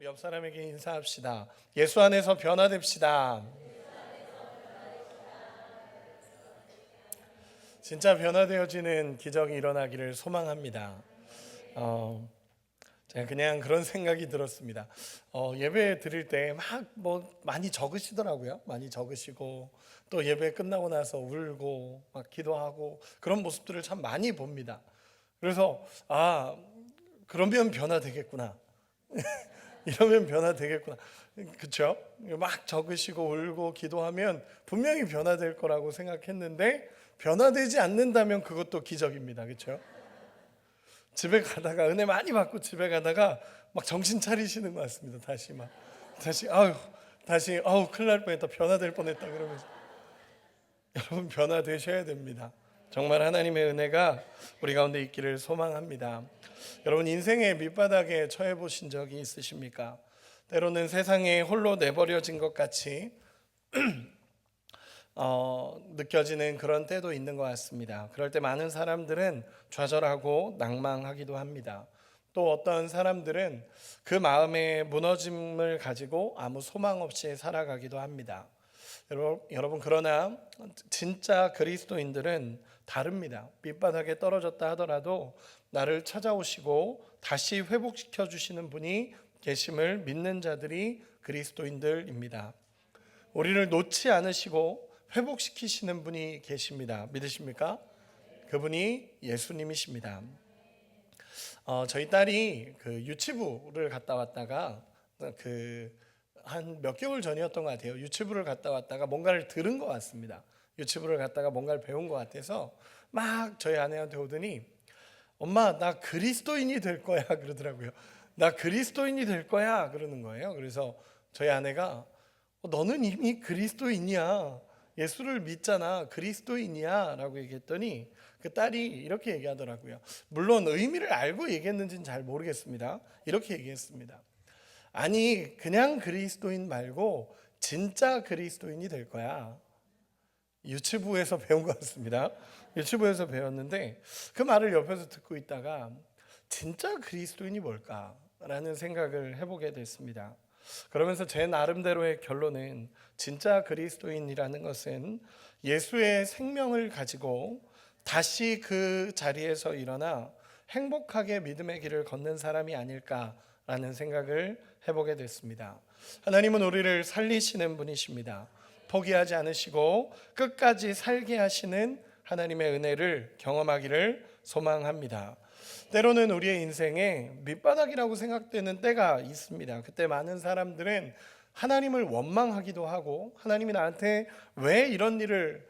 우리 옆 사람에게 인사합시다. 예수 안에서 변화됩시다. 진짜 변화되어지는 기적이 일어나기를 소망합니다. 제가 그냥 그런 생각이 들었습니다. 예배 드릴 때 막 많이 적으시더라고요. 많이 적으시고 또 예배 끝나고 나서 울고 막 기도하고 그런 모습들을 참 많이 봅니다. 그래서 그러면 변화되겠구나. 이러면 변화되겠구나. 그렇죠? 막 적으시고 울고 기도하면 분명히 변화될 거라고 생각했는데 변화되지 않는다면 그것도 기적입니다. 그렇죠? 집에 가다가 은혜 많이 받고 집에 가다가 막 정신 차리시는 것 같습니다. 다시 큰일 날 뻔했다. 변화될 뻔했다 그러면서 여러분 변화되셔야 됩니다. 정말 하나님의 은혜가 우리 가운데 있기를 소망합니다. 여러분 인생의 밑바닥에 처해 보신 적이 있으십니까? 때로는 세상에 홀로 내버려진 것 같이 느껴지는 그런 때도 있는 것 같습니다. 그럴 때 많은 사람들은 좌절하고 낭망하기도 합니다. 또 어떤 사람들은 그 마음의 무너짐을 가지고 아무 소망 없이 살아가기도 합니다. 여러분 그러나 진짜 그리스도인들은 다릅니다. 밑바닥에 떨어졌다 하더라도 나를 찾아오시고 다시 회복시켜 주시는 분이 계심을 믿는 자들이 그리스도인들입니다. 우리를 놓지 않으시고 회복시키시는 분이 계십니다. 믿으십니까? 그분이 예수님이십니다. 저희 딸이 그 유치부를 갔다 왔다가 한 몇 개월 전이었던 것 같아요. 유치부를 갔다 왔다가 뭔가를 들은 것 같습니다. 유치부를 갔다가 뭔가를 배운 것 같아서 막 저희 아내한테 오더니 엄마 나 그리스도인이 될 거야 그러더라고요. 나 그리스도인이 될 거야 그러는 거예요. 그래서 저희 아내가 너는 이미 그리스도인이야. 예수를 믿잖아. 그리스도인이야 라고 얘기했더니 그 딸이 이렇게 얘기하더라고요. 물론 의미를 알고 얘기했는지는 잘 모르겠습니다. 이렇게 얘기했습니다. 아니 그냥 그리스도인 말고 진짜 그리스도인이 될 거야. 유치부에서 배운 것 같습니다. 유치부에서 배웠는데 그 말을 옆에서 듣고 있다가 진짜 그리스도인이 뭘까라는 생각을 해보게 됐습니다. 그러면서 제 나름대로의 결론은 진짜 그리스도인이라는 것은 예수의 생명을 가지고 다시 그 자리에서 일어나 행복하게 믿음의 길을 걷는 사람이 아닐까라는 생각을 해보게 됐습니다. 하나님은 우리를 살리시는 분이십니다. 포기하지 않으시고 끝까지 살게 하시는 하나님의 은혜를 경험하기를 소망합니다. 때로는 우리의 인생에 밑바닥이라고 생각되는 때가 있습니다. 그때 많은 사람들은 하나님을 원망하기도 하고 하나님이 나한테 왜 이런 일을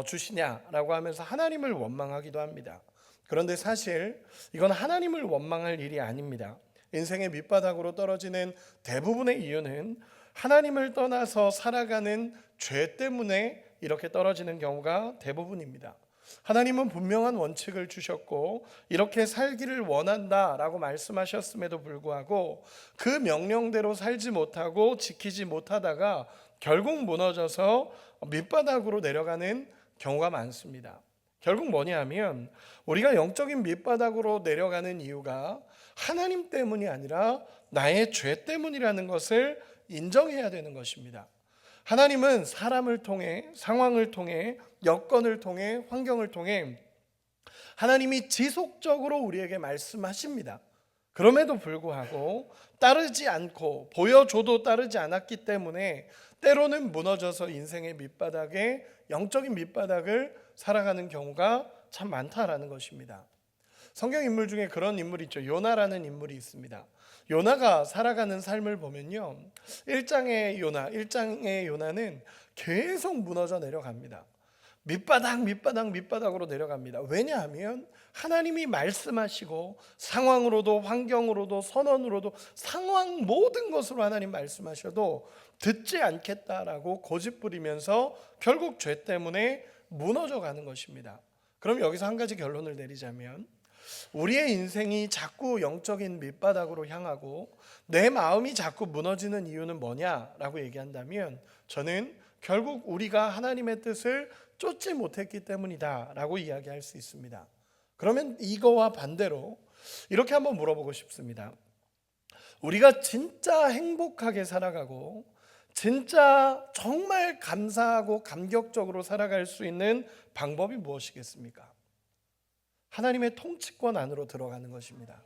주시냐라고 하면서 하나님을 원망하기도 합니다. 그런데 사실 이건 하나님을 원망할 일이 아닙니다. 인생의 밑바닥으로 떨어지는 대부분의 이유는 하나님을 떠나서 살아가는 죄 때문에 이렇게 떨어지는 경우가 대부분입니다. 하나님은 분명한 원칙을 주셨고 이렇게 살기를 원한다라고 말씀하셨음에도 불구하고 그 명령대로 살지 못하고 지키지 못하다가 결국 무너져서 밑바닥으로 내려가는 경우가 많습니다. 결국 뭐냐면 우리가 영적인 밑바닥으로 내려가는 이유가 하나님 때문이 아니라 나의 죄 때문이라는 것을 인정해야 되는 것입니다. 하나님은 사람을 통해, 상황을 통해, 여건을 통해, 환경을 통해 하나님이 지속적으로 우리에게 말씀하십니다. 그럼에도 불구하고 따르지 않고 보여줘도 따르지 않았기 때문에 때로는 무너져서 인생의 밑바닥에 영적인 밑바닥을 살아가는 경우가 참 많다라는 것입니다. 성경 인물 중에 그런 인물이 있죠. 요나라는 인물이 있습니다. 요나가 살아가는 삶을 보면요, 1장의 요나는 계속 무너져 내려갑니다. 밑바닥으로 내려갑니다. 왜냐하면 하나님이 말씀하시고 상황으로도 환경으로도 선언으로도 상황 모든 것으로 하나님 말씀하셔도 듣지 않겠다라고 고집부리면서 결국 죄 때문에 무너져 가는 것입니다. 그럼 여기서 한 가지 결론을 내리자면 우리의 인생이 자꾸 영적인 밑바닥으로 향하고 내 마음이 자꾸 무너지는 이유는 뭐냐라고 얘기한다면 저는 결국 우리가 하나님의 뜻을 쫓지 못했기 때문이다라고 이야기할 수 있습니다. 그러면 이거와 반대로 이렇게 한번 물어보고 싶습니다. 우리가 진짜 행복하게 살아가고 진짜 정말 감사하고 감격적으로 살아갈 수 있는 방법이 무엇이겠습니까? 하나님의 통치권 안으로 들어가는 것입니다.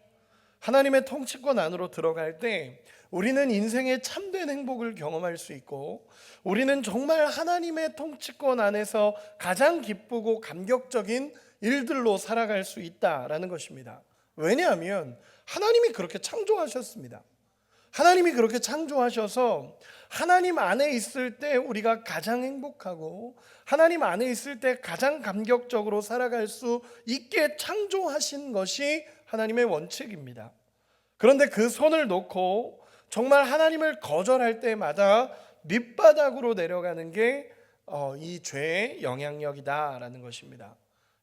하나님의 통치권 안으로 들어갈 때 우리는 인생의 참된 행복을 경험할 수 있고, 우리는 정말 하나님의 통치권 안에서 가장 기쁘고 감격적인 일들로 살아갈 수 있다라는 것입니다. 왜냐하면 하나님이 그렇게 창조하셨습니다. 하나님이 그렇게 창조하셔서 하나님 안에 있을 때 우리가 가장 행복하고 하나님 안에 있을 때 가장 감격적으로 살아갈 수 있게 창조하신 것이 하나님의 원칙입니다. 그런데 그 손을 놓고 정말 하나님을 거절할 때마다 밑바닥으로 내려가는 게 이 죄의 영향력이다라는 것입니다.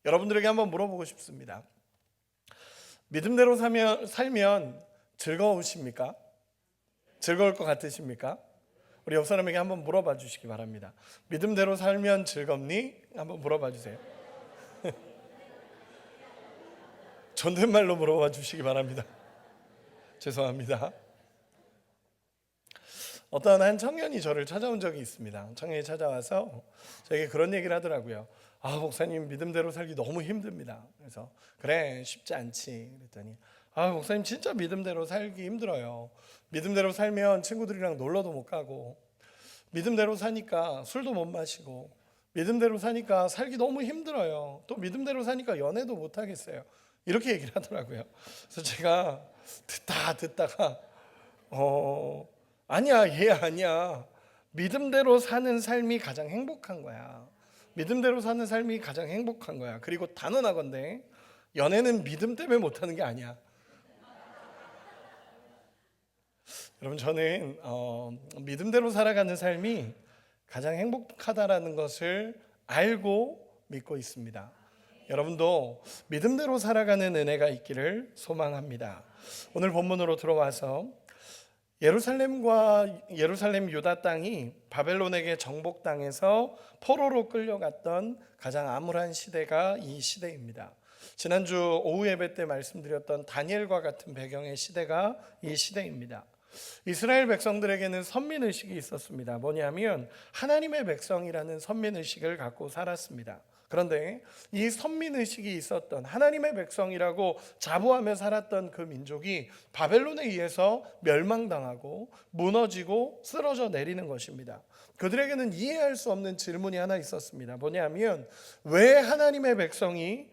여러분들에게 한번 물어보고 싶습니다. 믿음대로 살면 즐거우십니까? 즐거울 것 같으십니까? 우리 옆 사람에게 한번 물어봐 주시기 바랍니다. 믿음대로 살면 즐겁니? 한번 물어봐 주세요. 존댓말로 물어봐 주시기 바랍니다. 죄송합니다. 어떤 한 청년이 저를 찾아온 적이 있습니다. 청년이 찾아와서 저에게 그런 얘기를 하더라고요. 목사님, 믿음대로 살기 너무 힘듭니다. 그래서 그래, 쉽지 않지. 그랬더니 목사님, 진짜 믿음대로 살기 힘들어요. 믿음대로 살면 친구들이랑 놀러도 못 가고, 믿음대로 사니까 술도 못 마시고, 믿음대로 사니까 살기 너무 힘들어요. 또 믿음대로 사니까 연애도 못 하겠어요. 이렇게 얘기를 하더라고요. 그래서 제가 듣다가 아니야, 얘 아니야. 믿음대로 사는 삶이 가장 행복한 거야. 믿음대로 사는 삶이 가장 행복한 거야. 그리고 단언하건대 연애는 믿음 때문에 못하는 게 아니야. 여러분, 저는 믿음대로 살아가는 삶이 가장 행복하다라는 것을 알고 믿고 있습니다. 여러분도 믿음대로 살아가는 은혜가 있기를 소망합니다. 오늘 본문으로 들어와서 예루살렘 유다 땅이 바벨론에게 정복당해서 포로로 끌려갔던 가장 암울한 시대가 이 시대입니다. 지난주 오후 예배 때 말씀드렸던 다니엘과 같은 배경의 시대가 이 시대입니다. 이스라엘 백성들에게는 선민의식이 있었습니다. 뭐냐면 하나님의 백성이라는 선민의식을 갖고 살았습니다. 그런데 이 선민의식이 있었던 하나님의 백성이라고 자부하며 살았던 그 민족이 바벨론에 의해서 멸망당하고 무너지고 쓰러져 내리는 것입니다. 그들에게는 이해할 수 없는 질문이 하나 있었습니다. 뭐냐면 왜 하나님의 백성이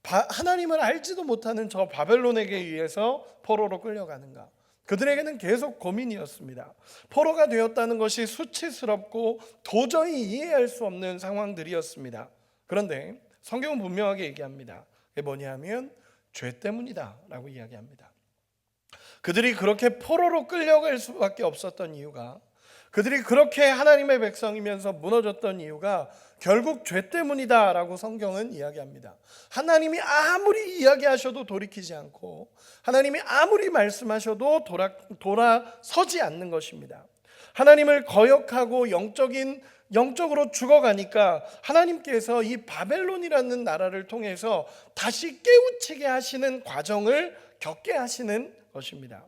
하나님을 알지도 못하는 저 바벨론에게 의해서 포로로 끌려가는가? 그들에게는 계속 고민이었습니다. 포로가 되었다는 것이 수치스럽고 도저히 이해할 수 없는 상황들이었습니다. 그런데 성경은 분명하게 얘기합니다. 그게 뭐냐면 죄 때문이다 라고 이야기합니다. 그들이 그렇게 포로로 끌려갈 수밖에 없었던 이유가, 그들이 그렇게 하나님의 백성이면서 무너졌던 이유가 결국 죄 때문이다 라고 성경은 이야기합니다. 하나님이 아무리 이야기하셔도 돌이키지 않고 하나님이 아무리 말씀하셔도 돌아서지 않는 것입니다. 하나님을 거역하고 영적으로 죽어가니까 하나님께서 이 바벨론이라는 나라를 통해서 다시 깨우치게 하시는 과정을 겪게 하시는 것입니다.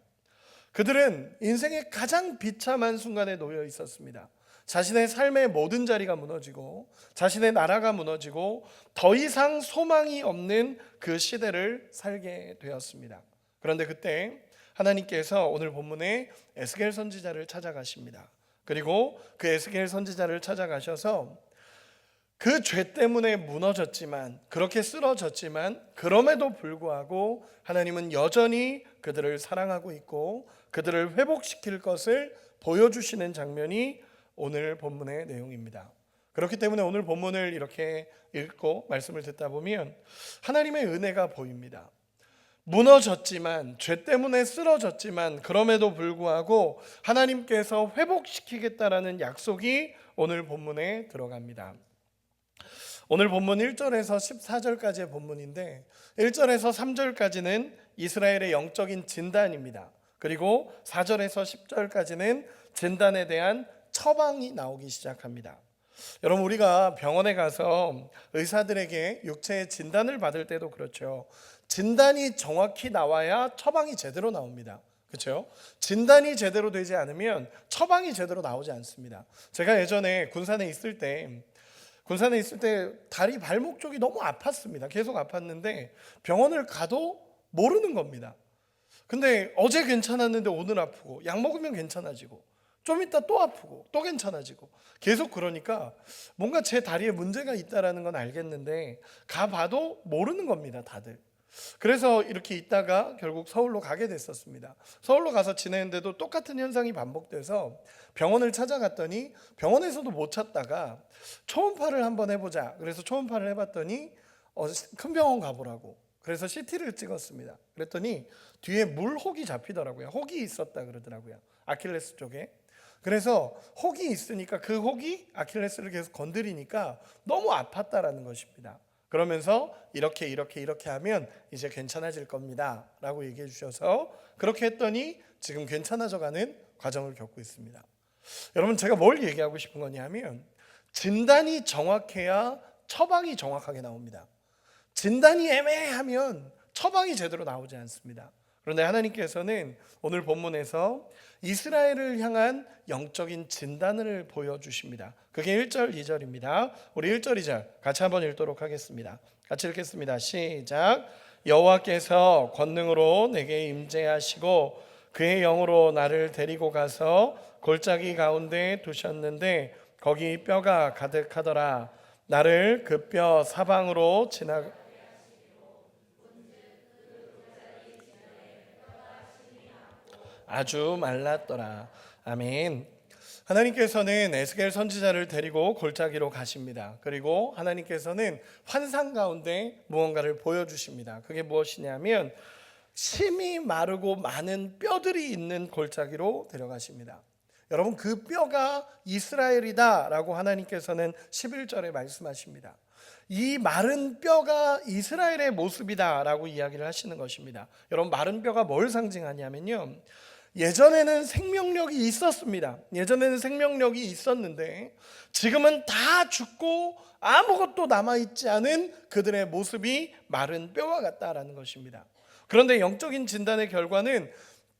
그들은 인생의 가장 비참한 순간에 놓여 있었습니다. 자신의 삶의 모든 자리가 무너지고 자신의 나라가 무너지고 더 이상 소망이 없는 그 시대를 살게 되었습니다. 그런데 그때 하나님께서 오늘 본문에 에스겔 선지자를 찾아가십니다. 그리고 그 에스겔 선지자를 찾아가셔서 그 죄 때문에 무너졌지만, 그렇게 쓰러졌지만 그럼에도 불구하고 하나님은 여전히 그들을 사랑하고 있고 그들을 회복시킬 것을 보여주시는 장면이 오늘 본문의 내용입니다. 그렇기 때문에 오늘 본문을 이렇게 읽고 말씀을 듣다 보면 하나님의 은혜가 보입니다. 무너졌지만, 죄 때문에 쓰러졌지만 그럼에도 불구하고 하나님께서 회복시키겠다라는 약속이 오늘 본문에 들어갑니다. 오늘 본문 1절에서 14절까지의 본문인데 1절에서 3절까지는 이스라엘의 영적인 진단입니다. 그리고 4절에서 10절까지는 진단에 대한 처방이 나오기 시작합니다. 여러분, 우리가 병원에 가서 의사들에게 육체의 진단을 받을 때도 그렇죠. 진단이 정확히 나와야 처방이 제대로 나옵니다. 그렇죠? 진단이 제대로 되지 않으면 처방이 제대로 나오지 않습니다. 제가 예전에 군산에 있을 때 다리 발목 쪽이 너무 아팠습니다. 계속 아팠는데 병원을 가도 모르는 겁니다. 근데 어제 괜찮았는데 오늘 아프고, 약 먹으면 괜찮아지고, 좀 있다 또 아프고 또 괜찮아지고, 계속 그러니까 뭔가 제 다리에 문제가 있다라는 건 알겠는데 가봐도 모르는 겁니다, 다들. 그래서 이렇게 있다가 결국 서울로 가게 됐었습니다. 서울로 가서 지내는데도 똑같은 현상이 반복돼서 병원을 찾아갔더니 병원에서도 못 찾다가 초음파를 한번 해보자. 그래서 초음파를 해봤더니 큰 병원 가보라고. 그래서 CT를 찍었습니다. 그랬더니 뒤에 물혹이 잡히더라고요. 혹이 있었다 그러더라고요. 아킬레스 쪽에. 그래서 혹이 있으니까 그 혹이 아킬레스를 계속 건드리니까 너무 아팠다라는 것입니다. 그러면서 이렇게 하면 이제 괜찮아질 겁니다 라고 얘기해 주셔서 그렇게 했더니 지금 괜찮아져가는 과정을 겪고 있습니다. 여러분, 제가 뭘 얘기하고 싶은 거냐면 진단이 정확해야 처방이 정확하게 나옵니다. 진단이 애매하면 처방이 제대로 나오지 않습니다. 그런데 하나님께서는 오늘 본문에서 이스라엘을 향한 영적인 진단을 보여주십니다. 그게 1절 2절입니다. 우리 1절 2절 같이 한번 읽도록 하겠습니다. 같이 읽겠습니다. 시작. 여호와께서 권능으로 내게 임재하시고 그의 영으로 나를 데리고 가서 골짜기 가운데 두셨는데 거기 뼈가 가득하더라. 나를 그 뼈 사방으로 아주 말랐더라. 아멘. 하나님께서는 에스겔 선지자를 데리고 골짜기로 가십니다. 그리고 하나님께서는 환상 가운데 무언가를 보여주십니다. 그게 무엇이냐면 심이 마르고 많은 뼈들이 있는 골짜기로 데려가십니다. 여러분, 그 뼈가 이스라엘이다 라고 하나님께서는 11절에 말씀하십니다. 이 마른 뼈가 이스라엘의 모습이다 라고 이야기를 하시는 것입니다. 여러분, 마른 뼈가 뭘 상징하냐면요, 예전에는 생명력이 있었습니다. 예전에는 생명력이 있었는데 지금은 다 죽고 아무것도 남아있지 않은 그들의 모습이 마른 뼈와 같다라는 것입니다. 그런데 영적인 진단의 결과는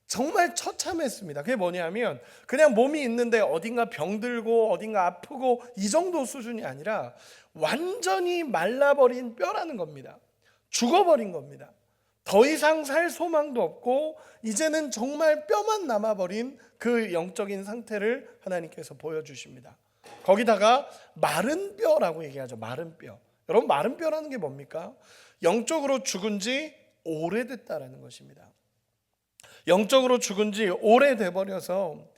정말 처참했습니다. 그게 뭐냐면 그냥 몸이 있는데 어딘가 병들고 어딘가 아프고 이 정도 수준이 아니라 완전히 말라버린 뼈라는 겁니다. 죽어버린 겁니다. 더 이상 살 소망도 없고 이제는 정말 뼈만 남아버린 그 영적인 상태를 하나님께서 보여주십니다. 거기다가 마른 뼈라고 얘기하죠. 마른 뼈. 여러분, 마른 뼈라는 게 뭡니까? 영적으로 죽은 지 오래됐다라는 것입니다. 영적으로 죽은 지 오래돼 버려서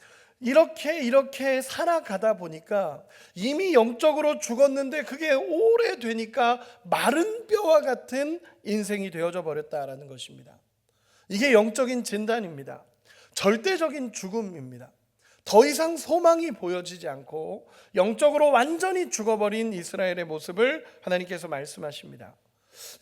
이렇게 살아가다 보니까 이미 영적으로 죽었는데 그게 오래되니까 마른 뼈와 같은 인생이 되어져 버렸다라는 것입니다. 이게 영적인 진단입니다. 절대적인 죽음입니다. 더 이상 소망이 보여지지 않고 영적으로 완전히 죽어버린 이스라엘의 모습을 하나님께서 말씀하십니다.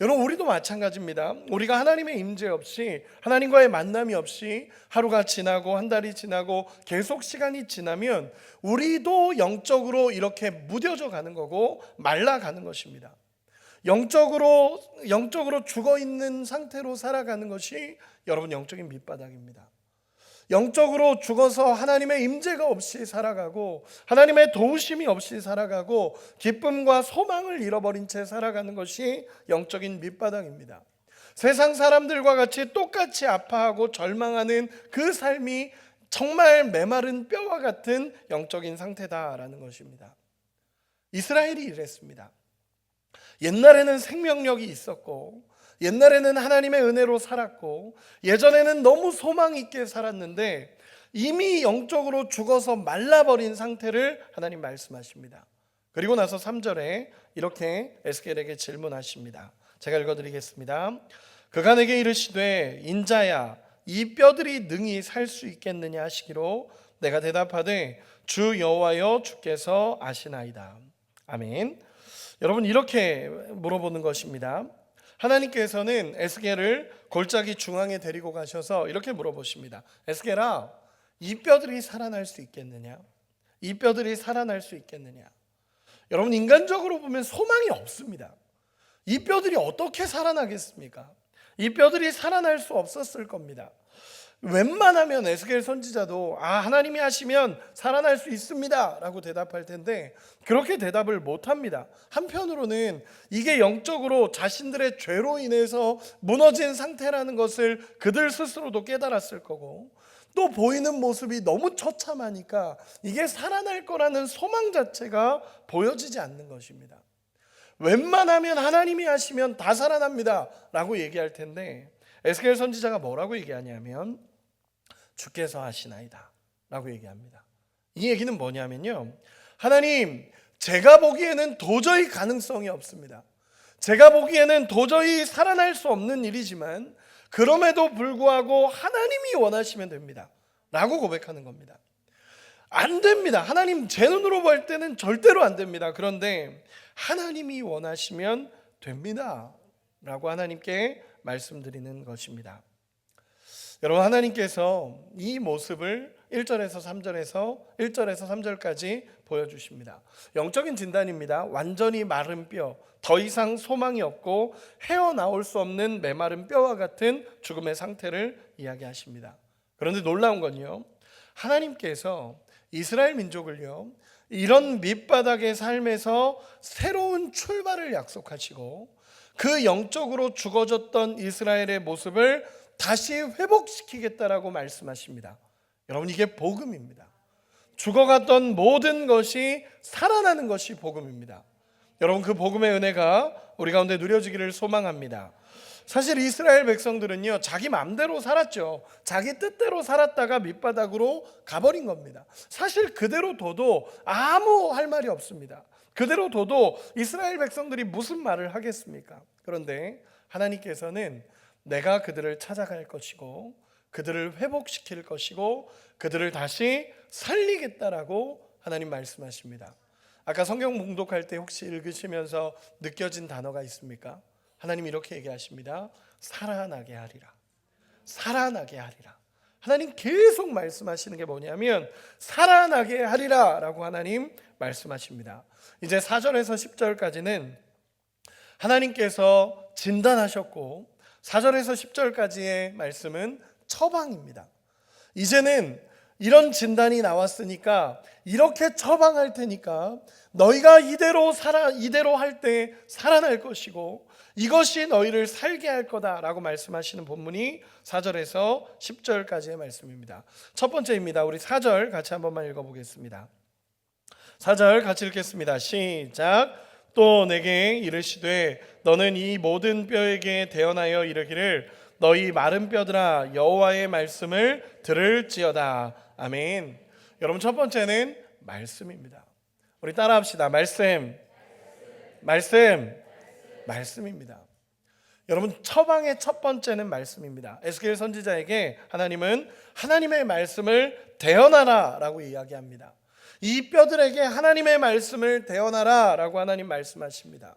여러분, 우리도 마찬가지입니다. 우리가 하나님의 임재 없이, 하나님과의 만남이 없이 하루가 지나고 한 달이 지나고 계속 시간이 지나면 우리도 영적으로 이렇게 무뎌져 가는 거고 말라가는 것입니다. 영적으로 죽어 있는 상태로 살아가는 것이 여러분 영적인 밑바닥입니다. 영적으로 죽어서 하나님의 임재가 없이 살아가고 하나님의 도우심이 없이 살아가고 기쁨과 소망을 잃어버린 채 살아가는 것이 영적인 밑바닥입니다. 세상 사람들과 같이 똑같이 아파하고 절망하는 그 삶이 정말 메마른 뼈와 같은 영적인 상태다라는 것입니다. 이스라엘이 이랬습니다. 옛날에는 생명력이 있었고 옛날에는 하나님의 은혜로 살았고 예전에는 너무 소망 있게 살았는데 이미 영적으로 죽어서 말라버린 상태를 하나님 말씀하십니다. 그리고 나서 3절에 이렇게 에스겔에게 질문하십니다. 제가 읽어드리겠습니다. 그가 내게 이르시되 인자야 이 뼈들이 능히 살 수 있겠느냐 하시기로 내가 대답하되 주 여호와여 주께서 아시나이다. 아멘. 여러분, 이렇게 물어보는 것입니다. 하나님께서는 에스겔을 골짜기 중앙에 데리고 가셔서 이렇게 물어보십니다. 에스겔아, 이 뼈들이 살아날 수 있겠느냐? 이 뼈들이 살아날 수 있겠느냐? 여러분, 인간적으로 보면 소망이 없습니다. 이 뼈들이 어떻게 살아나겠습니까? 이 뼈들이 살아날 수 없었을 겁니다. 웬만하면 에스겔 선지자도 하나님이 하시면 살아날 수 있습니다 라고 대답할 텐데 그렇게 대답을 못합니다. 한편으로는 이게 영적으로 자신들의 죄로 인해서 무너진 상태라는 것을 그들 스스로도 깨달았을 거고, 또 보이는 모습이 너무 처참하니까 이게 살아날 거라는 소망 자체가 보여지지 않는 것입니다. 웬만하면 하나님이 하시면 다 살아납니다 라고 얘기할 텐데 에스겔 선지자가 뭐라고 얘기하냐면 주께서 하시나이다 라고 얘기합니다. 이 얘기는 뭐냐면요, 하나님, 제가 보기에는 도저히 가능성이 없습니다. 제가 보기에는 도저히 살아날 수 없는 일이지만 그럼에도 불구하고 하나님이 원하시면 됩니다 라고 고백하는 겁니다. 안 됩니다. 하나님, 제 눈으로 볼 때는 절대로 안 됩니다. 그런데 하나님이 원하시면 됩니다 라고 하나님께 말씀드리는 것입니다. 여러분, 하나님께서 이 모습을 1절에서 3절까지 보여주십니다. 영적인 진단입니다. 완전히 마른 뼈, 더 이상 소망이 없고 헤어나올 수 없는 메마른 뼈와 같은 죽음의 상태를 이야기하십니다. 그런데 놀라운 건요, 하나님께서 이스라엘 민족을요 이런 밑바닥의 삶에서 새로운 출발을 약속하시고 그 영적으로 죽어졌던 이스라엘의 모습을 다시 회복시키겠다라고 말씀하십니다. 여러분, 이게 복음입니다. 죽어갔던 모든 것이 살아나는 것이 복음입니다. 여러분, 그 복음의 은혜가 우리 가운데 누려지기를 소망합니다. 사실 이스라엘 백성들은요 자기 마음대로 살았죠. 자기 뜻대로 살았다가 밑바닥으로 가버린 겁니다. 사실 그대로 둬도 아무 할 말이 없습니다. 그대로 둬도 이스라엘 백성들이 무슨 말을 하겠습니까? 그런데 하나님께서는 내가 그들을 찾아갈 것이고 그들을 회복시킬 것이고 그들을 다시 살리겠다라고 하나님 말씀하십니다. 아까 성경 봉독할 때 혹시 읽으시면서 느껴진 단어가 있습니까? 하나님 이렇게 얘기하십니다. 살아나게 하리라. 살아나게 하리라. 하나님 계속 말씀하시는 게 뭐냐면 살아나게 하리라 라고 하나님 말씀하십니다. 이제 4절에서 10절까지는 하나님께서 진단하셨고 4절에서 10절까지의 말씀은 처방입니다. 이제는 이런 진단이 나왔으니까 이렇게 처방할 테니까 너희가 이대로 할 때 살아날 것이고 이것이 너희를 살게 할 거다라고 말씀하시는 본문이 4절에서 10절까지의 말씀입니다. 첫 번째입니다. 우리 4절 같이 한 번만 읽어보겠습니다. 4절 같이 읽겠습니다. 시작. 또 내게 이르시되 너는 이 모든 뼈에게 대언하여 이르기를 너희 마른 뼈들아 여호와의 말씀을 들을지어다. 아멘. 여러분, 첫 번째는 말씀입니다. 우리 따라합시다. 말씀입니다. 여러분, 처방의 첫 번째는 말씀입니다. 에스겔 선지자에게 하나님은 하나님의 말씀을 대언하라 라고 이야기합니다. 이 뼈들에게 하나님의 말씀을 대언하라 라고 하나님 말씀하십니다.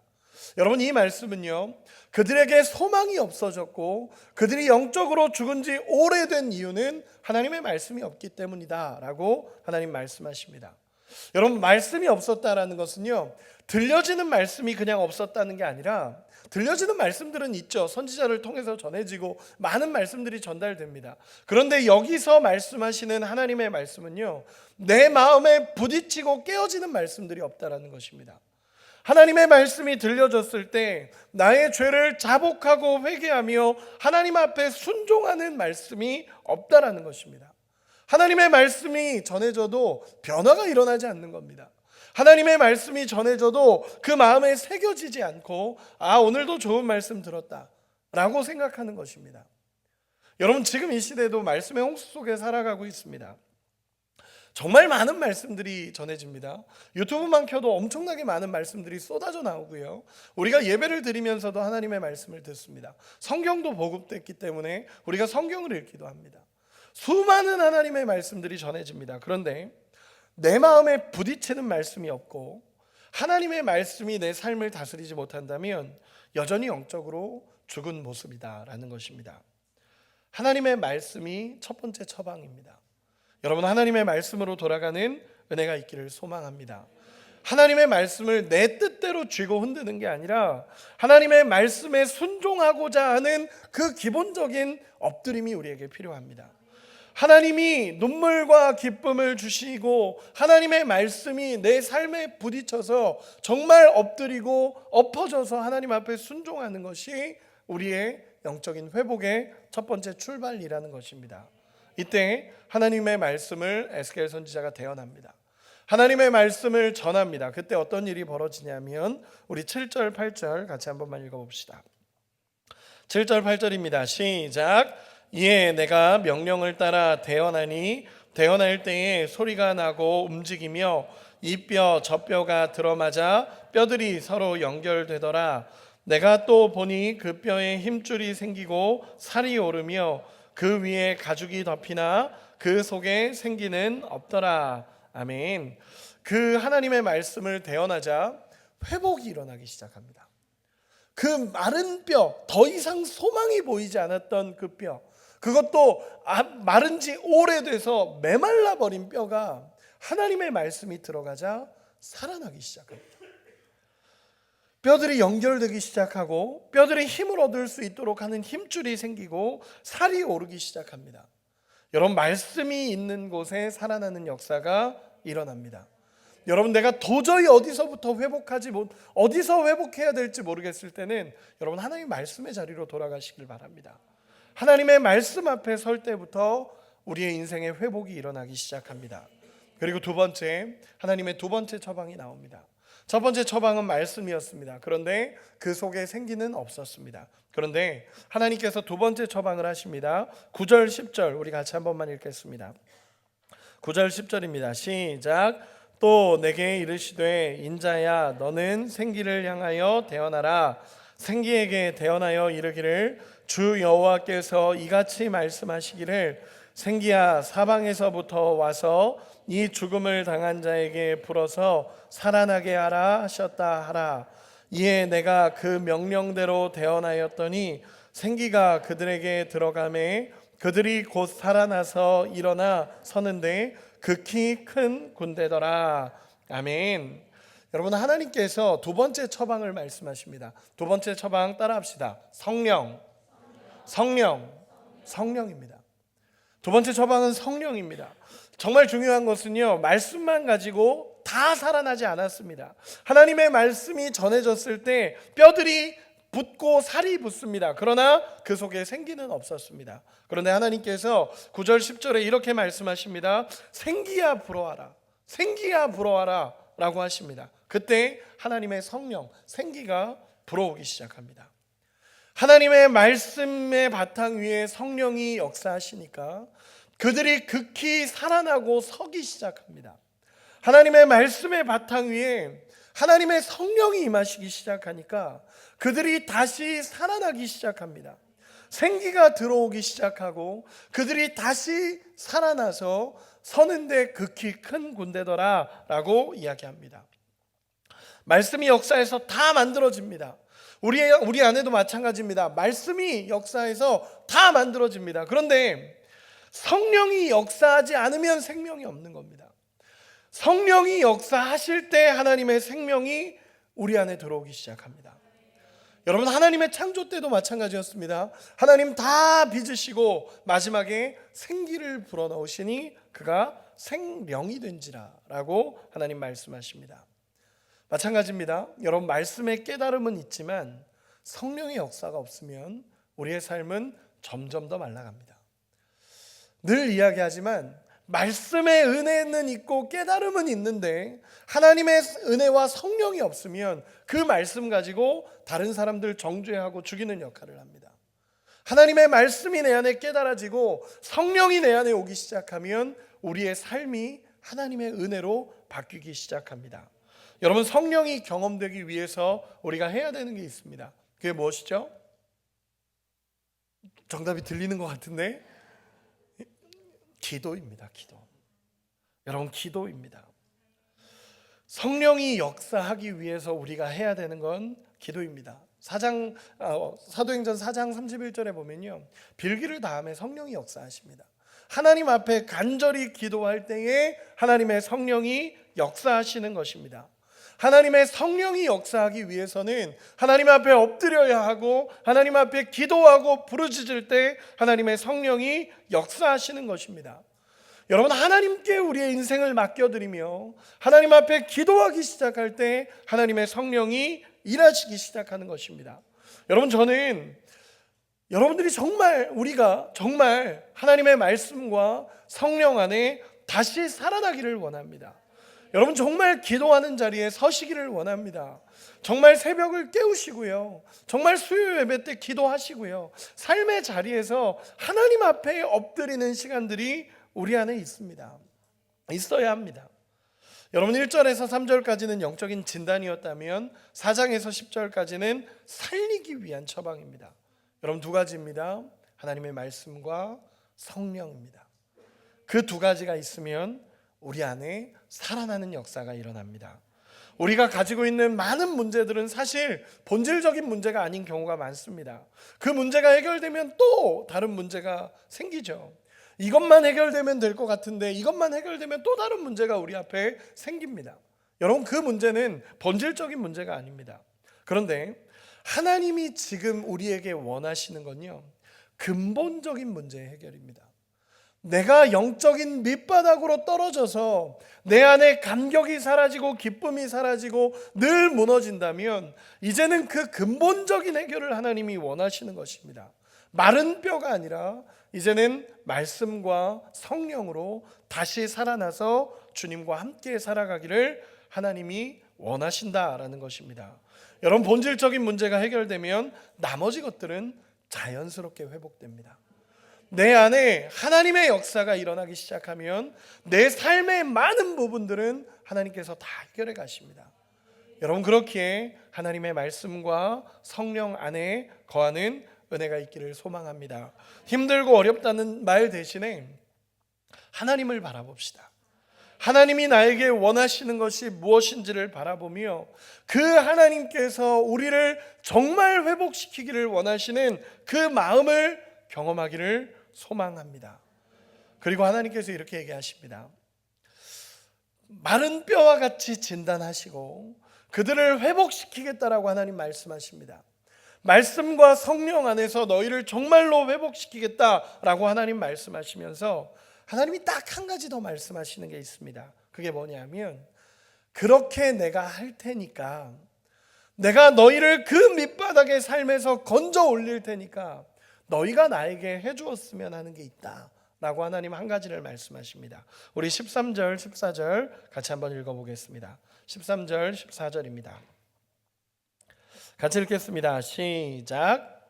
여러분, 이 말씀은요 그들에게 소망이 없어졌고 그들이 영적으로 죽은 지 오래된 이유는 하나님의 말씀이 없기 때문이다 라고 하나님 말씀하십니다. 여러분, 말씀이 없었다라는 것은요 들려지는 말씀이 그냥 없었다는 게 아니라 들려지는 말씀들은 있죠. 선지자를 통해서 전해지고 많은 말씀들이 전달됩니다. 그런데 여기서 말씀하시는 하나님의 말씀은요 내 마음에 부딪히고 깨어지는 말씀들이 없다라는 것입니다. 하나님의 말씀이 들려졌을 때 나의 죄를 자복하고 회개하며 하나님 앞에 순종하는 말씀이 없다라는 것입니다. 하나님의 말씀이 전해져도 변화가 일어나지 않는 겁니다. 하나님의 말씀이 전해져도 그 마음에 새겨지지 않고 오늘도 좋은 말씀 들었다 라고 생각하는 것입니다. 여러분, 지금 이 시대도 말씀의 홍수 속에 살아가고 있습니다. 정말 많은 말씀들이 전해집니다. 유튜브만 켜도 엄청나게 많은 말씀들이 쏟아져 나오고요. 우리가 예배를 드리면서도 하나님의 말씀을 듣습니다. 성경도 보급됐기 때문에 우리가 성경을 읽기도 합니다. 수많은 하나님의 말씀들이 전해집니다. 그런데 내 마음에 부딪히는 말씀이 없고 하나님의 말씀이 내 삶을 다스리지 못한다면 여전히 영적으로 죽은 모습이다라는 것입니다. 하나님의 말씀이 첫 번째 처방입니다. 여러분, 하나님의 말씀으로 돌아가는 은혜가 있기를 소망합니다. 하나님의 말씀을 내 뜻대로 쥐고 흔드는 게 아니라 하나님의 말씀에 순종하고자 하는 그 기본적인 엎드림이 우리에게 필요합니다. 하나님이 눈물과 기쁨을 주시고 하나님의 말씀이 내 삶에 부딪혀서 정말 엎드리고 엎어져서 하나님 앞에 순종하는 것이 우리의 영적인 회복의 첫 번째 출발이라는 것입니다. 이때 하나님의 말씀을 에스겔 선지자가 대언합니다. 하나님의 말씀을 전합니다. 그때 어떤 일이 벌어지냐면 우리 7절 8절 같이 한 번만 읽어봅시다. 7절 8절입니다. 시작. 이에 내가 명령을 따라 대언하니 대언할 때에 소리가 나고 움직이며 이 뼈 저 뼈가 들어맞아 뼈들이 서로 연결되더라. 내가 또 보니 그 뼈에 힘줄이 생기고 살이 오르며 그 위에 가죽이 덮이나 그 속에 생기는 없더라. 아멘. 그 하나님의 말씀을 대언하자 회복이 일어나기 시작합니다. 그 마른 뼈, 더 이상 소망이 보이지 않았던 그 뼈, 그것도 마른 지 오래돼서 메말라 버린 뼈가 하나님의 말씀이 들어가자 살아나기 시작합니다. 뼈들이 연결되기 시작하고 뼈들이 힘을 얻을 수 있도록 하는 힘줄이 생기고 살이 오르기 시작합니다. 여러분, 말씀이 있는 곳에 살아나는 역사가 일어납니다. 여러분, 내가 도저히 어디서 회복해야 될지 모르겠을 때는 여러분 하나님의 말씀의 자리로 돌아가시길 바랍니다. 하나님의 말씀 앞에 설 때부터 우리의 인생의 회복이 일어나기 시작합니다. 그리고 두 번째, 하나님의 두 번째 처방이 나옵니다. 첫 번째 처방은 말씀이었습니다. 그런데 그 속에 생기는 없었습니다. 그런데 하나님께서 두 번째 처방을 하십니다. 9절 10절 우리 같이 한 번만 읽겠습니다. 9절 10절입니다. 시작. 또 내게 이르시되 인자야 너는 생기를 향하여 대언하라. 생기에게 대언하여 이르기를 주 여호와께서 이같이 말씀하시기를 생기야 사방에서부터 와서 이 죽음을 당한 자에게 불어서 살아나게 하라 하셨다 하라. 이에 내가 그 명령대로 대언하였더니 생기가 그들에게 들어가매 그들이 곧 살아나서 일어나 서는데 극히 큰 군대더라. 아멘. 여러분, 하나님께서 두 번째 처방을 말씀하십니다. 두 번째 처방 따라합시다. 성령입니다. 두 번째 처방은 성령입니다. 정말 중요한 것은요, 말씀만 가지고 다 살아나지 않았습니다. 하나님의 말씀이 전해졌을 때 뼈들이 붙고 살이 붙습니다. 그러나 그 속에 생기는 없었습니다. 그런데 하나님께서 9절 10절에 이렇게 말씀하십니다. 생기야 불어와라 라고 하십니다. 그때 하나님의 성령, 생기가 불어오기 시작합니다. 하나님의 말씀의 바탕 위에 성령이 역사하시니까 그들이 극히 살아나고 서기 시작합니다. 하나님의 말씀의 바탕 위에 하나님의 성령이 임하시기 시작하니까 그들이 다시 살아나기 시작합니다. 생기가 들어오기 시작하고 그들이 다시 살아나서 서는데 극히 큰 군대더라 라고 이야기합니다. 말씀이 역사에서 다 만들어집니다. 우리 안에도 마찬가지입니다. 말씀이 역사에서 다 만들어집니다. 그런데 성령이 역사하지 않으면 생명이 없는 겁니다. 성령이 역사하실 때 하나님의 생명이 우리 안에 들어오기 시작합니다. 여러분, 하나님의 창조 때도 마찬가지였습니다. 하나님 다 빚으시고 마지막에 생기를 불어넣으시니 그가 생명이 된지라 라고 하나님 말씀하십니다. 마찬가지입니다. 여러분, 말씀의 깨달음은 있지만 성령의 역사가 없으면 우리의 삶은 점점 더 말라갑니다. 늘 이야기하지만 말씀의 은혜는 있고 깨달음은 있는데 하나님의 은혜와 성령이 없으면 그 말씀 가지고 다른 사람들 정죄하고 죽이는 역할을 합니다. 하나님의 말씀이 내 안에 깨달아지고 성령이 내 안에 오기 시작하면 우리의 삶이 하나님의 은혜로 바뀌기 시작합니다. 여러분, 성령이 경험되기 위해서 우리가 해야 되는 게 있습니다. 그게 무엇이죠? 정답이 들리는 것 같은데 기도입니다. 여러분, 기도입니다. 성령이 역사하기 위해서 우리가 해야 되는 건 기도입니다. 사도행전 4장 31절에 보면요, 빌기를 다음에 성령이 역사하십니다. 하나님 앞에 간절히 기도할 때에 하나님의 성령이 역사하시는 것입니다. 하나님의 성령이 역사하기 위해서는 하나님 앞에 엎드려야 하고 하나님 앞에 기도하고 부르짖을 때 하나님의 성령이 역사하시는 것입니다. 여러분, 하나님께 우리의 인생을 맡겨드리며 하나님 앞에 기도하기 시작할 때 하나님의 성령이 일하시기 시작하는 것입니다. 여러분, 저는 여러분들이 우리가 정말 하나님의 말씀과 성령 안에 다시 살아나기를 원합니다. 여러분, 정말 기도하는 자리에 서시기를 원합니다. 정말 새벽을 깨우시고요, 정말 수요 예배 때 기도하시고요, 삶의 자리에서 하나님 앞에 엎드리는 시간들이 우리 안에 있어야 합니다. 여러분, 1절에서 3절까지는 영적인 진단이었다면 4장에서 10절까지는 살리기 위한 처방입니다. 여러분, 두 가지입니다. 하나님의 말씀과 성령입니다. 그 두 가지가 있으면 우리 안에 살아나는 역사가 일어납니다. 우리가 가지고 있는 많은 문제들은 사실 본질적인 문제가 아닌 경우가 많습니다. 그 문제가 해결되면 또 다른 문제가 생기죠. 이것만 해결되면 될 것 같은데 이것만 해결되면 또 다른 문제가 우리 앞에 생깁니다. 여러분, 그 문제는 본질적인 문제가 아닙니다. 그런데 하나님이 지금 우리에게 원하시는 건요, 근본적인 문제의 해결입니다. 내가 영적인 밑바닥으로 떨어져서 내 안에 감격이 사라지고 기쁨이 사라지고 늘 무너진다면 이제는 그 근본적인 해결을 하나님이 원하시는 것입니다. 마른 뼈가 아니라 이제는 말씀과 성령으로 다시 살아나서 주님과 함께 살아가기를 하나님이 원하신다라는 것입니다. 여러분, 본질적인 문제가 해결되면 나머지 것들은 자연스럽게 회복됩니다. 내 안에 하나님의 역사가 일어나기 시작하면 내 삶의 많은 부분들은 하나님께서 다 해결해 가십니다. 여러분, 그렇기에 하나님의 말씀과 성령 안에 거하는 은혜가 있기를 소망합니다. 힘들고 어렵다는 말 대신에 하나님을 바라봅시다. 하나님이 나에게 원하시는 것이 무엇인지를 바라보며 그 하나님께서 우리를 정말 회복시키기를 원하시는 그 마음을 경험하기를 소망합니다. 그리고 하나님께서 이렇게 얘기하십니다. 마른 뼈와 같이 진단하시고 그들을 회복시키겠다라고 하나님 말씀하십니다. 말씀과 성령 안에서 너희를 정말로 회복시키겠다라고 하나님 말씀하시면서 하나님이 딱 한 가지 더 말씀하시는 게 있습니다. 그게 뭐냐면, 그렇게 내가 할 테니까, 내가 너희를 그 밑바닥의 삶에서 건져 올릴 테니까 너희가 나에게 해주었으면 하는 게 있다 라고 하나님 한 가지를 말씀하십니다. 우리 13절 14절 같이 한번 읽어보겠습니다. 13절 14절입니다. 같이 읽겠습니다. 시작.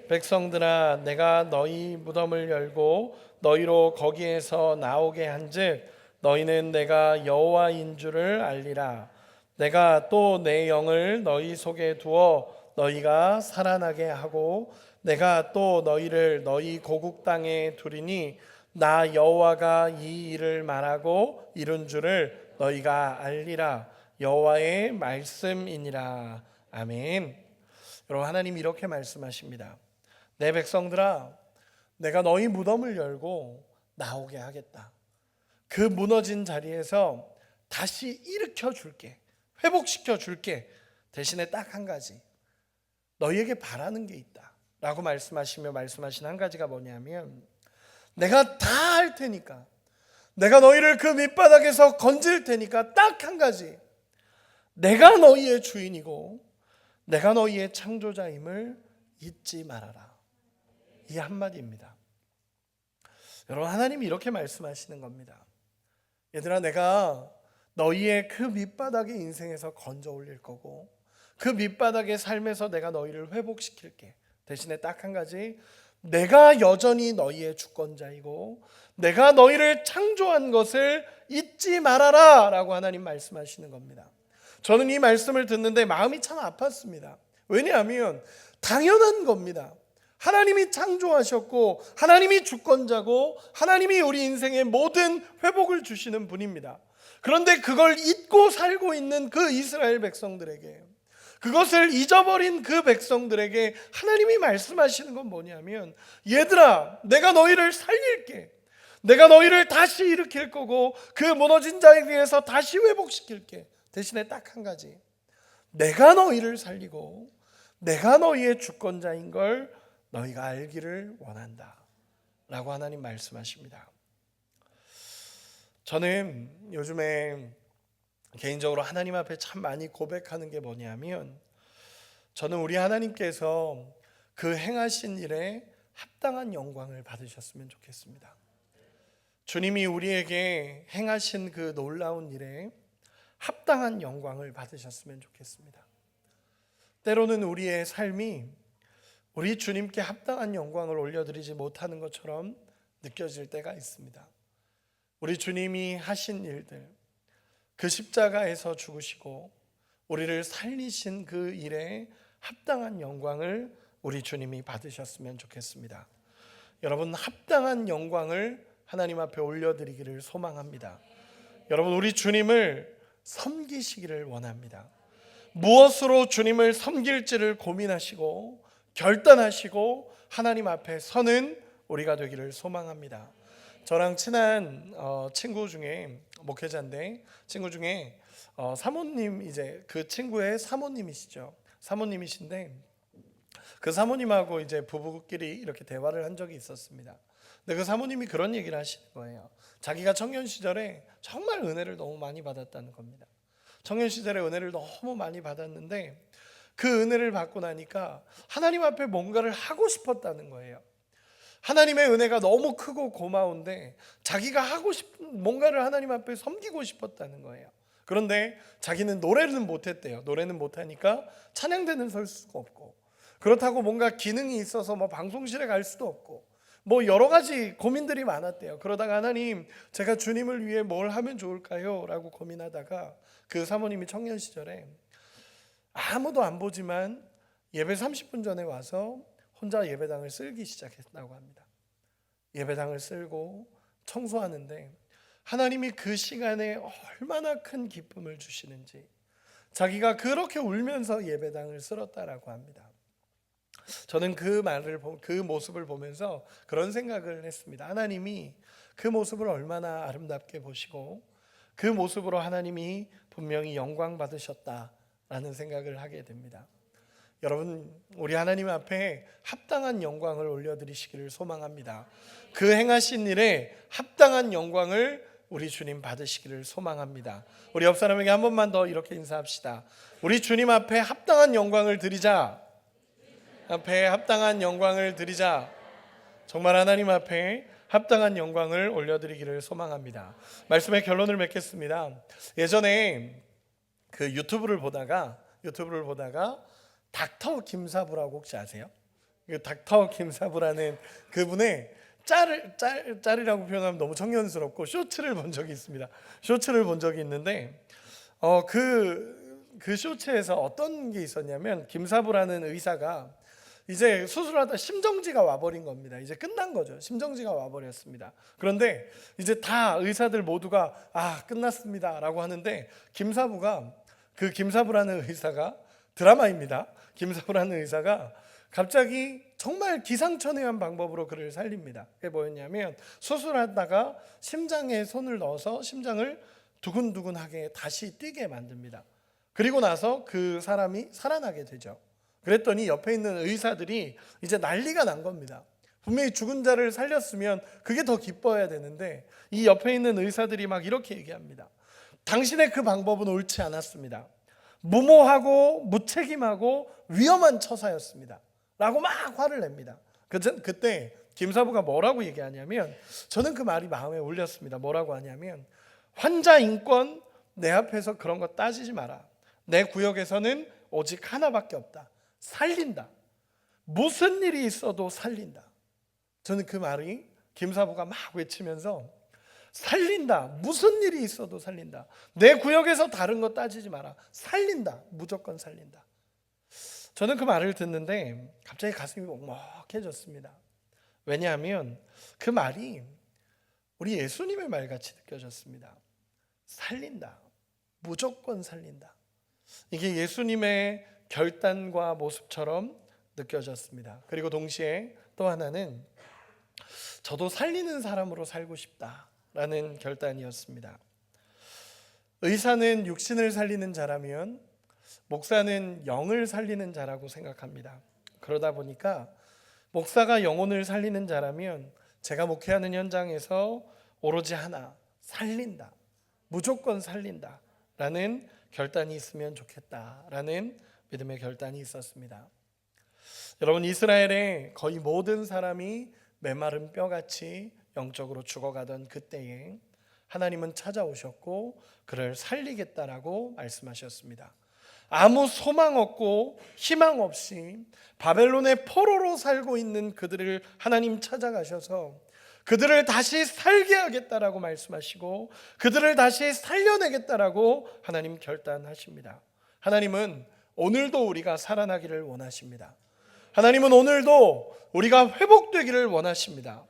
백성들아, 내가 너희 무덤을 열고 너희로 거기에서 나오게 한즉 너희는 내가 여호와인 줄을 알리라. 내가 또 내 영을 너희 속에 두어 너희가 살아나게 하고 내가 또 너희를 너희 고국 땅에 두리니 나 여호와가 이 일을 말하고 이룬 줄을 너희가 알리라. 여호와의 말씀이니라. 아멘. 여러분, 하나님 이렇게 말씀하십니다. 내 백성들아, 내가 너희 무덤을 열고 나오게 하겠다. 그 무너진 자리에서 다시 일으켜 줄게, 회복시켜 줄게. 대신에 딱 한 가지, 너희에게 바라는 게 있다 라고 말씀하시며 말씀하신 한 가지가 뭐냐면, 내가 다 할 테니까, 내가 너희를 그 밑바닥에서 건질 테니까 딱 한 가지, 내가 너희의 주인이고 내가 너희의 창조자임을 잊지 말아라. 이 한마디입니다. 여러분, 하나님이 이렇게 말씀하시는 겁니다. 얘들아, 내가 너희의 그 밑바닥의 인생에서 건져 올릴 거고 그 밑바닥의 삶에서 내가 너희를 회복시킬게. 대신에 딱 한 가지, 내가 여전히 너희의 주권자이고 내가 너희를 창조한 것을 잊지 말아라 라고 하나님 말씀하시는 겁니다. 저는 이 말씀을 듣는데 마음이 참 아팠습니다. 왜냐하면 당연한 겁니다. 하나님이 창조하셨고 하나님이 주권자고 하나님이 우리 인생의 모든 회복을 주시는 분입니다. 그런데 그걸 잊고 살고 있는 그 이스라엘 백성들에게, 그것을 잊어버린 그 백성들에게 하나님이 말씀하시는 건 뭐냐면, 얘들아, 내가 너희를 살릴게. 내가 너희를 다시 일으킬 거고 그 무너진 자에 대해서 다시 회복시킬게. 대신에 딱 한 가지, 내가 너희를 살리고 내가 너희의 주권자인 걸 너희가 알기를 원한다 라고 하나님 말씀하십니다. 저는 요즘에 개인적으로 하나님 앞에 참 많이 고백하는 게 뭐냐면, 저는 우리 하나님께서 그 행하신 일에 합당한 영광을 받으셨으면 좋겠습니다. 주님이 우리에게 행하신 그 놀라운 일에 합당한 영광을 받으셨으면 좋겠습니다. 때로는 우리의 삶이 우리 주님께 합당한 영광을 올려드리지 못하는 것처럼 느껴질 때가 있습니다. 우리 주님이 하신 일들, 그 십자가에서 죽으시고 우리를 살리신 그 일에 합당한 영광을 우리 주님이 받으셨으면 좋겠습니다. 여러분, 합당한 영광을 하나님 앞에 올려드리기를 소망합니다. 여러분, 우리 주님을 섬기시기를 원합니다. 무엇으로 주님을 섬길지를 고민하시고 결단하시고 하나님 앞에 서는 우리가 되기를 소망합니다. 저랑 친한 친구 중에, 목회자인데 친구 중에 사모님, 이제 그 친구의 사모님이시죠. 사모님이신데 그 사모님하고 이제 부부끼리 이렇게 대화를 한 적이 있었습니다. 근데 그 사모님이 그런 얘기를 하시는 거예요. 자기가 청년 시절에 정말 은혜를 너무 많이 받았다는 겁니다. 청년 시절에 은혜를 너무 많이 받았는데 그 은혜를 받고 나니까 하나님 앞에 뭔가를 하고 싶었다는 거예요. 하나님의 은혜가 너무 크고 고마운데 자기가 하고 싶은 뭔가를 하나님 앞에 섬기고 싶었다는 거예요. 그런데 자기는 노래는 못했대요. 노래는 못하니까 찬양대는 설 수가 없고, 그렇다고 뭔가 기능이 있어서 뭐 방송실에 갈 수도 없고, 뭐 여러 가지 고민들이 많았대요. 그러다가 하나님, 제가 주님을 위해 뭘 하면 좋을까요? 라고 고민하다가 그 사모님이 청년 시절에 아무도 안 보지만 예배 30분 전에 와서 혼자 예배당을 쓸기 시작했다고 합니다. 예배당을 쓸고 청소하는데 하나님이 그 시간에 얼마나 큰 기쁨을 주시는지, 자기가 그렇게 울면서 예배당을 쓸었다라고 합니다. 저는 그 모습을 보면서 그런 생각을 했습니다. 하나님이 그 모습을 얼마나 아름답게 보시고 그 모습으로 하나님이 분명히 영광 받으셨다라는 생각을 하게 됩니다. 여러분, 우리 하나님 앞에 합당한 영광을 올려드리시기를 소망합니다. 그 행하신 일에 합당한 영광을 우리 주님 받으시기를 소망합니다. 우리 옆 사람에게 한 번만 더 이렇게 인사합시다. 우리 주님 앞에 합당한 영광을 드리자. 앞에 합당한 영광을 드리자. 정말 하나님 앞에 합당한 영광을 올려드리기를 소망합니다. 말씀의 결론을 맺겠습니다. 예전에 그 유튜브를 보다가 닥터 김사부라고 혹시 아세요? 그 닥터 김사부라는 그분의 짤이라고 표현하면 너무 청년스럽고 쇼츠를 본 적이 있습니다. 쇼츠를 본 적이 있는데 그 쇼츠에서 어떤 게 있었냐면, 김사부라는 의사가 이제 수술하다 심정지가 와버린 겁니다. 이제 끝난 거죠. 심정지가 와버렸습니다. 그런데 이제 다 의사들 모두가 끝났습니다 라고 하는데, 김사부라는 의사가, 드라마입니다. 김사부라는 의사가 갑자기 정말 기상천외한 방법으로 그를 살립니다. 그게 뭐였냐면, 수술하다가 심장에 손을 넣어서 심장을 두근두근하게 다시 뛰게 만듭니다. 그리고 나서 그 사람이 살아나게 되죠. 그랬더니 옆에 있는 의사들이 이제 난리가 난 겁니다. 분명히 죽은 자를 살렸으면 그게 더 기뻐야 되는데, 이 옆에 있는 의사들이 막 이렇게 얘기합니다. 당신의 그 방법은 옳지 않았습니다. 무모하고 무책임하고 위험한 처사였습니다 라고 막 화를 냅니다. 그때 김사부가 뭐라고 얘기하냐면, 저는 그 말이 마음에 울렸습니다. 뭐라고 하냐면, 환자 인권 내 앞에서 그런 거 따지지 마라. 내 구역에서는 오직 하나밖에 없다. 살린다. 무슨 일이 있어도 살린다. 저는 그 말이, 김사부가 막 외치면서 살린다. 무슨 일이 있어도 살린다. 내 구역에서 다른 거 따지지 마라. 살린다. 무조건 살린다. 저는 그 말을 듣는데 갑자기 가슴이 먹먹해졌습니다. 왜냐하면 그 말이 우리 예수님의 말같이 느껴졌습니다. 살린다. 무조건 살린다. 이게 예수님의 결단과 모습처럼 느껴졌습니다. 그리고 동시에 또 하나는, 저도 살리는 사람으로 살고 싶다라는 결단이었습니다. 의사는 육신을 살리는 자라면 목사는 영을 살리는 자라고 생각합니다. 그러다 보니까 목사가 영혼을 살리는 자라면 제가 목회하는 현장에서 오로지 하나, 살린다, 무조건 살린다 라는 결단이 있으면 좋겠다라는 믿음의 결단이 있었습니다. 여러분, 이스라엘의 거의 모든 사람이 메마른 뼈같이 영적으로 죽어가던 그때에 하나님은 찾아오셨고 그를 살리겠다라고 말씀하셨습니다. 아무 소망 없고 희망 없이 바벨론의 포로로 살고 있는 그들을 하나님 찾아가셔서 그들을 다시 살게 하겠다라고 말씀하시고 그들을 다시 살려내겠다라고 하나님 결단하십니다. 하나님은 오늘도 우리가 살아나기를 원하십니다. 하나님은 오늘도 우리가 회복되기를 원하십니다.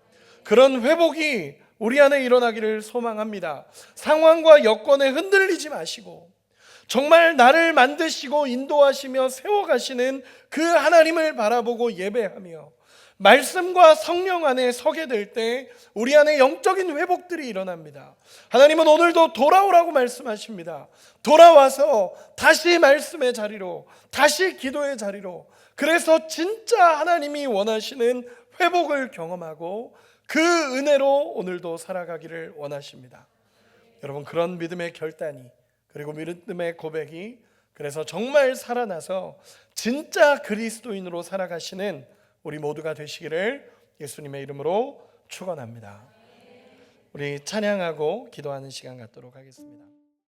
그런 회복이 우리 안에 일어나기를 소망합니다. 상황과 여건에 흔들리지 마시고 정말 나를 만드시고 인도하시며 세워가시는 그 하나님을 바라보고 예배하며 말씀과 성령 안에 서게 될 때 우리 안에 영적인 회복들이 일어납니다. 하나님은 오늘도 돌아오라고 말씀하십니다. 돌아와서 다시 말씀의 자리로, 다시 기도의 자리로, 그래서 진짜 하나님이 원하시는 회복을 경험하고 그 은혜로 오늘도 살아가기를 원하십니다. 여러분, 그런 믿음의 결단이, 그리고 믿음의 고백이 그래서 정말 살아나서 진짜 그리스도인으로 살아가시는 우리 모두가 되시기를 예수님의 이름으로 축원합니다. 우리 찬양하고 기도하는 시간 갖도록 하겠습니다.